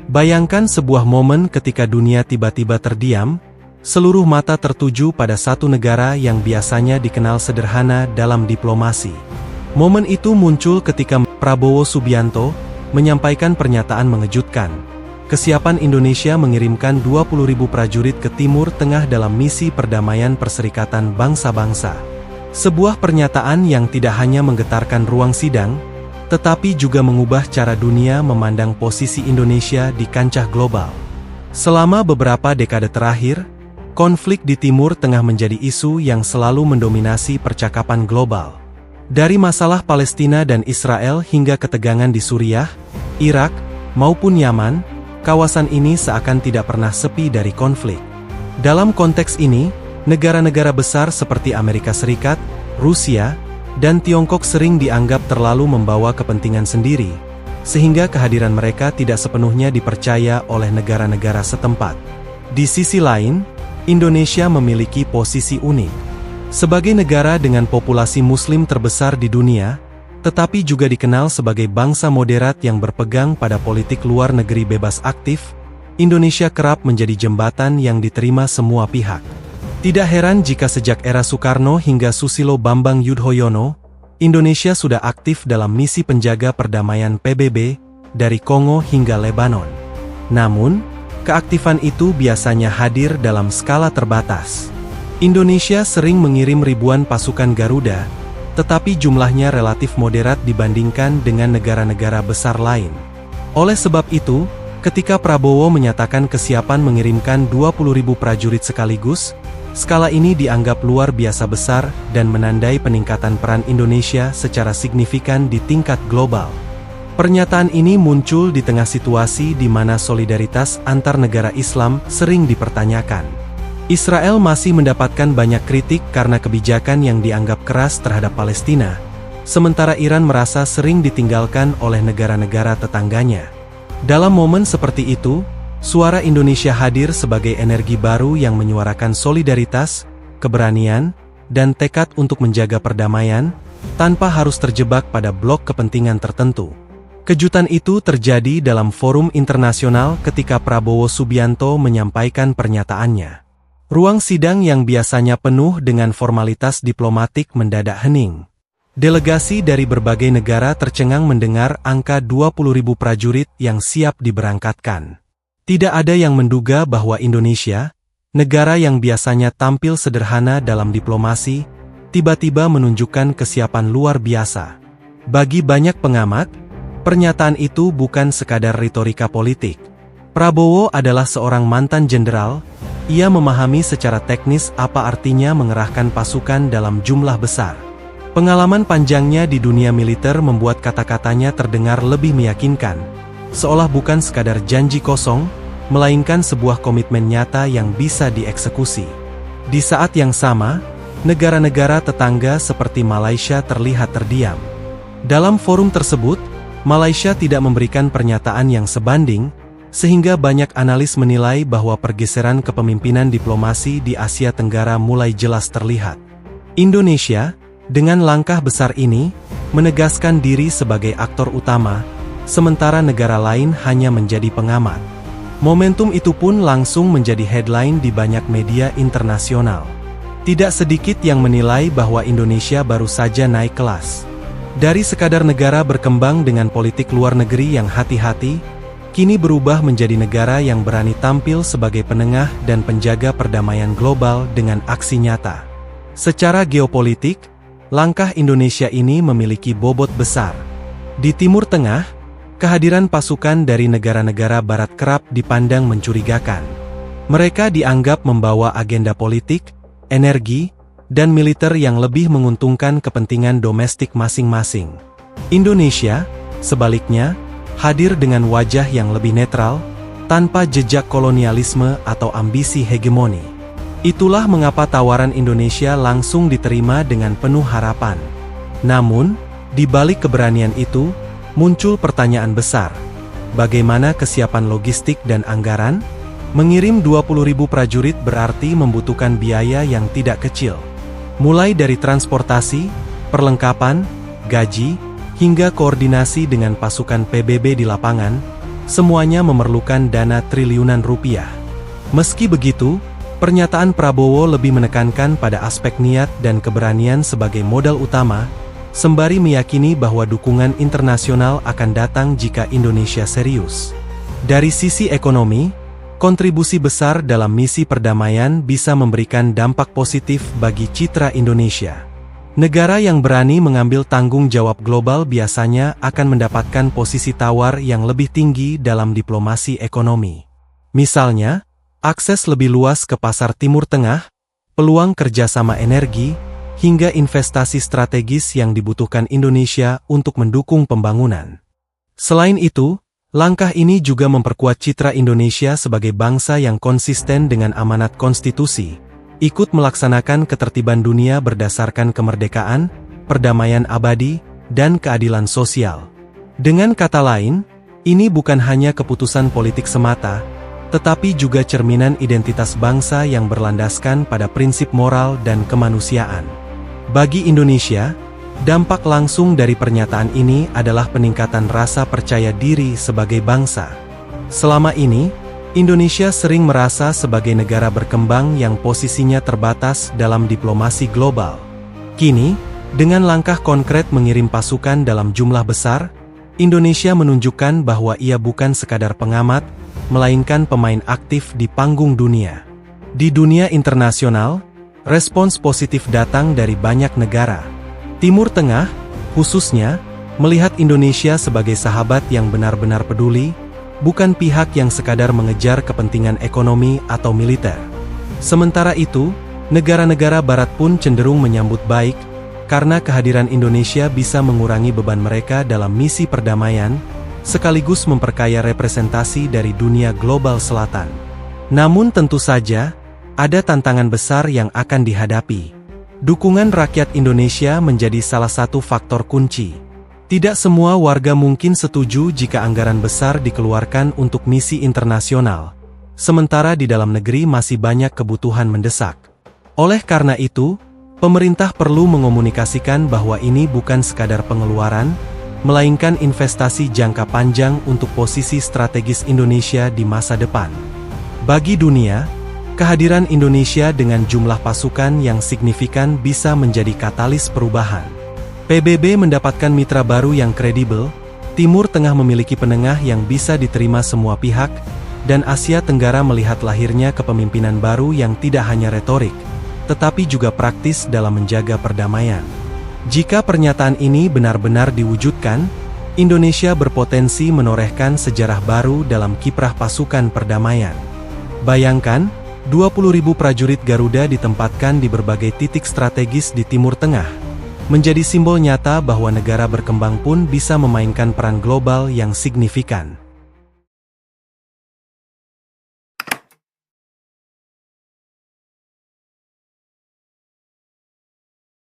Bayangkan sebuah momen ketika dunia tiba-tiba terdiam, seluruh mata tertuju pada satu negara yang biasanya dikenal sederhana dalam diplomasi. Momen itu muncul ketika Prabowo Subianto menyampaikan pernyataan mengejutkan. Kesiapan Indonesia mengirimkan 20.000 prajurit ke Timur Tengah dalam misi perdamaian Perserikatan Bangsa-Bangsa. Sebuah pernyataan yang tidak hanya menggetarkan ruang sidang, tetapi juga mengubah cara dunia memandang posisi Indonesia di kancah global. Selama beberapa dekade terakhir, konflik di Timur Tengah menjadi isu yang selalu mendominasi percakapan global. Dari masalah Palestina dan Israel hingga ketegangan di Suriah, Irak, maupun Yaman, kawasan ini seakan tidak pernah sepi dari konflik. Dalam konteks ini, negara-negara besar seperti Amerika Serikat, Rusia, dan Tiongkok sering dianggap terlalu membawa kepentingan sendiri, sehingga kehadiran mereka tidak sepenuhnya dipercaya oleh negara-negara setempat. Di sisi lain, Indonesia memiliki posisi unik. Sebagai negara dengan populasi Muslim terbesar di dunia, tetapi juga dikenal sebagai bangsa moderat yang berpegang pada politik luar negeri bebas aktif, Indonesia kerap menjadi jembatan yang diterima semua pihak. Tidak heran jika sejak era Soekarno hingga Susilo Bambang Yudhoyono, Indonesia sudah aktif dalam misi penjaga perdamaian PBB, dari Kongo hingga Lebanon. Namun, keaktifan itu biasanya hadir dalam skala terbatas. Indonesia sering mengirim ribuan pasukan Garuda, tetapi jumlahnya relatif moderat dibandingkan dengan negara-negara besar lain. Oleh sebab itu, ketika Prabowo menyatakan kesiapan mengirimkan 20.000 prajurit sekaligus, skala ini dianggap luar biasa besar dan menandai peningkatan peran Indonesia secara signifikan di tingkat global. Pernyataan ini muncul di tengah situasi di mana solidaritas antar negara Islam sering dipertanyakan. Israel masih mendapatkan banyak kritik karena kebijakan yang dianggap keras terhadap Palestina, sementara Iran merasa sering ditinggalkan oleh negara-negara tetangganya. Dalam momen seperti itu, suara Indonesia hadir sebagai energi baru yang menyuarakan solidaritas, keberanian, dan tekad untuk menjaga perdamaian, tanpa harus terjebak pada blok kepentingan tertentu. Kejutan itu terjadi dalam forum internasional ketika Prabowo Subianto menyampaikan pernyataannya. Ruang sidang yang biasanya penuh dengan formalitas diplomatik mendadak hening. Delegasi dari berbagai negara tercengang mendengar angka 20.000 prajurit yang siap diberangkatkan. Tidak ada yang menduga bahwa Indonesia, negara yang biasanya tampil sederhana dalam diplomasi, tiba-tiba menunjukkan kesiapan luar biasa. Bagi banyak pengamat, pernyataan itu bukan sekadar retorika politik. Prabowo adalah seorang mantan jenderal. Ia memahami secara teknis apa artinya mengerahkan pasukan dalam jumlah besar. Pengalaman panjangnya di dunia militer membuat kata-katanya terdengar lebih meyakinkan, seolah bukan sekadar janji kosong, melainkan sebuah komitmen nyata yang bisa dieksekusi. Di saat yang sama, negara-negara tetangga seperti Malaysia terlihat terdiam. Dalam forum tersebut, Malaysia tidak memberikan pernyataan yang sebanding, sehingga banyak analis menilai bahwa pergeseran kepemimpinan diplomasi di Asia Tenggara mulai jelas terlihat. Indonesia, dengan langkah besar ini, menegaskan diri sebagai aktor utama, sementara negara lain hanya menjadi pengamat. Momentum itu pun langsung menjadi headline di banyak media internasional. Tidak sedikit yang menilai bahwa Indonesia baru saja naik kelas. Dari sekadar negara berkembang dengan politik luar negeri yang hati-hati, kini berubah menjadi negara yang berani tampil sebagai penengah dan penjaga perdamaian global dengan aksi nyata. Secara geopolitik, langkah Indonesia ini memiliki bobot besar. Di Timur Tengah, kehadiran pasukan dari negara-negara Barat kerap dipandang mencurigakan. Mereka dianggap membawa agenda politik, energi, dan militer yang lebih menguntungkan kepentingan domestik masing-masing. Indonesia, sebaliknya, hadir dengan wajah yang lebih netral, tanpa jejak kolonialisme atau ambisi hegemoni. Itulah mengapa tawaran Indonesia langsung diterima dengan penuh harapan. Namun, di balik keberanian itu, muncul pertanyaan besar. Bagaimana kesiapan logistik dan anggaran? Mengirim 20.000 prajurit berarti membutuhkan biaya yang tidak kecil. Mulai dari transportasi, perlengkapan, gaji, hingga koordinasi dengan pasukan PBB di lapangan, semuanya memerlukan dana triliunan rupiah. Meski begitu, pernyataan Prabowo lebih menekankan pada aspek niat dan keberanian sebagai modal utama, sembari meyakini bahwa dukungan internasional akan datang jika Indonesia serius. Dari sisi ekonomi, kontribusi besar dalam misi perdamaian bisa memberikan dampak positif bagi citra Indonesia. Negara yang berani mengambil tanggung jawab global biasanya akan mendapatkan posisi tawar yang lebih tinggi dalam diplomasi ekonomi. Misalnya, akses lebih luas ke pasar Timur Tengah, peluang kerjasama energi, hingga investasi strategis yang dibutuhkan Indonesia untuk mendukung pembangunan. Selain itu, langkah ini juga memperkuat citra Indonesia sebagai bangsa yang konsisten dengan amanat konstitusi, ikut melaksanakan ketertiban dunia berdasarkan kemerdekaan, perdamaian abadi, dan keadilan sosial. Dengan kata lain, ini bukan hanya keputusan politik semata, tetapi juga cerminan identitas bangsa yang berlandaskan pada prinsip moral dan kemanusiaan. Bagi Indonesia, dampak langsung dari pernyataan ini adalah peningkatan rasa percaya diri sebagai bangsa. Selama ini, Indonesia sering merasa sebagai negara berkembang yang posisinya terbatas dalam diplomasi global. Kini, dengan langkah konkret mengirim pasukan dalam jumlah besar, Indonesia menunjukkan bahwa ia bukan sekadar pengamat, melainkan pemain aktif di panggung dunia. Di dunia internasional, respons positif datang dari banyak negara. Timur Tengah, khususnya, melihat Indonesia sebagai sahabat yang benar-benar peduli, bukan pihak yang sekadar mengejar kepentingan ekonomi atau militer. Sementara itu, negara-negara Barat pun cenderung menyambut baik, karena kehadiran Indonesia bisa mengurangi beban mereka dalam misi perdamaian, sekaligus memperkaya representasi dari dunia global selatan. Namun tentu saja, ada tantangan besar yang akan dihadapi. Dukungan rakyat Indonesia menjadi salah satu faktor kunci. Tidak semua warga mungkin setuju jika anggaran besar dikeluarkan untuk misi internasional, sementara di dalam negeri masih banyak kebutuhan mendesak. Oleh karena itu, pemerintah perlu mengomunikasikan bahwa ini bukan sekadar pengeluaran, melainkan investasi jangka panjang untuk posisi strategis Indonesia di masa depan. Bagi dunia, kehadiran Indonesia dengan jumlah pasukan yang signifikan bisa menjadi katalis perubahan. PBB mendapatkan mitra baru yang kredibel, Timur Tengah memiliki penengah yang bisa diterima semua pihak, dan Asia Tenggara melihat lahirnya kepemimpinan baru yang tidak hanya retorik, tetapi juga praktis dalam menjaga perdamaian. Jika pernyataan ini benar-benar diwujudkan, Indonesia berpotensi menorehkan sejarah baru dalam kiprah pasukan perdamaian. Bayangkan, 20.000 prajurit Garuda ditempatkan di berbagai titik strategis di Timur Tengah, menjadi simbol nyata bahwa negara berkembang pun bisa memainkan peran global yang signifikan.